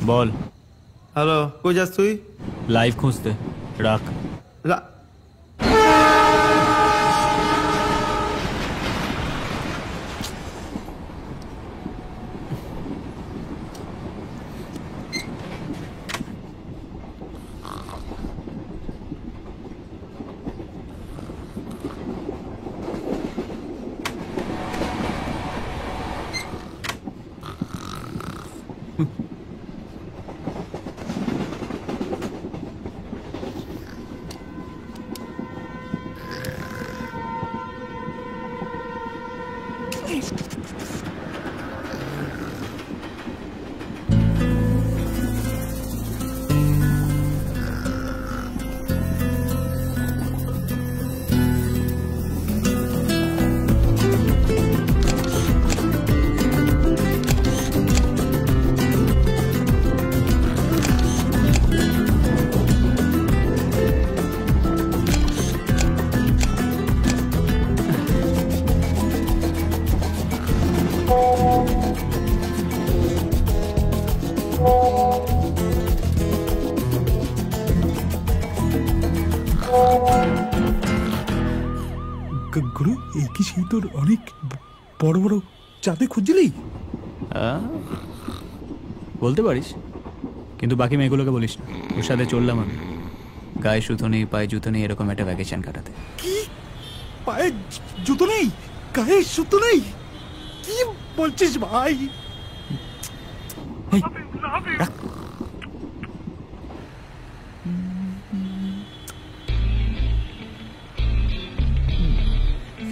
বল। Hello, কই যাস তুই? লাইভ খুঁজতে। রাখ। গুরু, এই কি সেই তোর অনেক বড় বড় চাঁদে খুঁজলি? বলতে পারিস, কিন্তু বাকি মেয়েগুলোকে বলিস না। ওর সাথে চললাম আমি গায়ে সুতো নেই, পায়ে জুতো নেই, এরকম একটা ভ্যাকেশন কাটাতে। কি? পায়ে জুতো নেই, গায়ে সুতো নেই? কি বলছিস ভাই?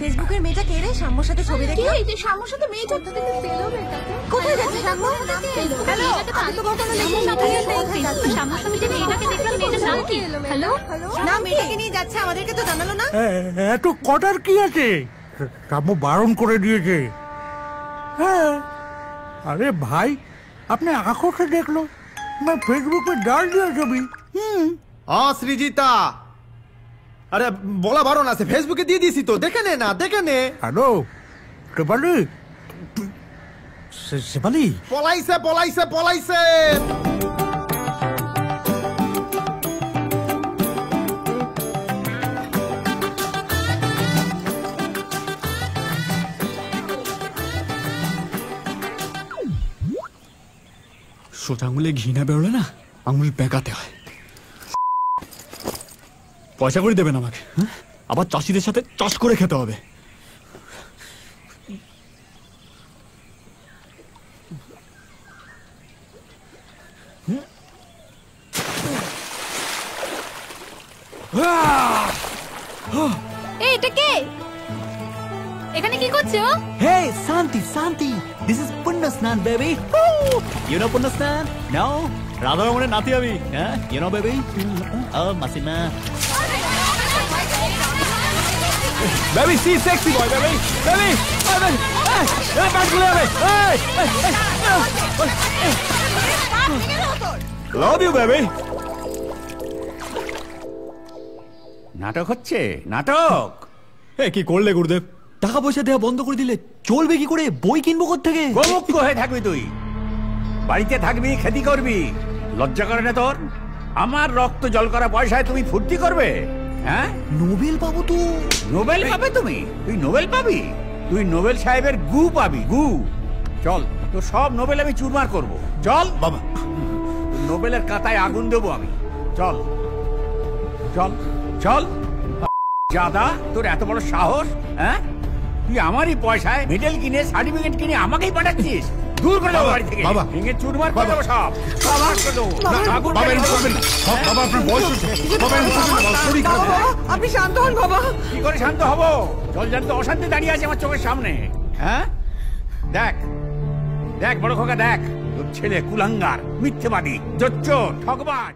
ফেসবুকের মেয়েটা কে রে? শাম্মুর সাথে ছবি দেখি। এই যে শাম্মুর সাথে মেয়েটা থেকে ফেল হবে তাতে। কোথায় যাচ্ছে শাম্মু? হ্যালো, আমি তো কখনো দেখিনি। শাম্মুর সাথে যে মেয়েটাকে দেখলাম, মেয়েটার নাম কি? হ্যালো, না মেয়েটাকে নিয়ে যাচ্ছে, আমাদেরকে তো জানালো না। এত কটার কি আছে? শাম্মু বারণ করে দিয়েছে। হ্যাঁ, আরে ভাই, আপনি आंखों से देख लो, मैं फेसबुक पे डाल दिया ছবি। সৃজিতা, আরে বলা বারণ আছে, ফেসবুকে দিয়ে দিয়েছি তো, দেখে নে না, দেখে নে। হ্যালো শেফালি, শেফালি পলাইছে পলাইছে পলাইছে। সোজা আঙুলে ঘি না বেরোলে না, আঙুল বেঁকাতে হয়। পয়সা করে দেবেন আমাকে, আবার চাষিদের সাথে চাষ করে খেতে হবে। এটা কে? এখানে কি করছো? Hey, Santi, Santi, this is Punna Snan, baby. Woo! You know Punna Snan? No? Radha Ramoner nati ami, huh? You know, baby? Oh, Masima. Baby, see sexy boy, baby. Baby, hey, baby. Hey, back to me. Hey, love you, baby. নাটক হচ্ছে, নাটক। কি করলে গুরুদেব? টাকা পয়সা দেওয়া বন্ধ করে দিলে চলবে কি করে? বই কিনবো কোত্থেকে? গোমুখ হয়ে থাকবি তুই, বাড়িতে থাকবি, খেতি করবি। লজ্জা করে না তোর? আমার রক্ত জল করা পয়সায় তুমি ফুর্তি করবে? হ্যাঁ, নোবেল পাবো তো। নোবেল পাবে তুমি? তুই নোবেল পাবি? তুই নোবেল সাহেবের গু পাবি, গু। চল, তো সব নোবেল আমি চুরমার করব। চল বাবা, নোবেলের কাঁটায় আগুন দেবো আমি। চল চল চল। জাদা, তোর এত বড় সাহস? হ্যাঁ, তুই আমারই পয়সায় মেডেল কিনে, সার্টিফিকেট কিনে আমাকেই পাঠাচ্ছিস? দূর করে দেবো বাড়ি থেকে। বাবা, ভেঙে চুরমার করে দেবো সব। আপনি শান্ত হন বাবা। কি করে শান্ত হব? জল জানতো অশান্তি দাঁড়িয়ে আছে আমার চোখের সামনে। হ্যাঁ, দেখ দেখ বড় খোকা, দেখ তোর ছেলে কুলাঙ্গার, মিথ্যেবাদী, জোচ্চোর, ঠকবাজ।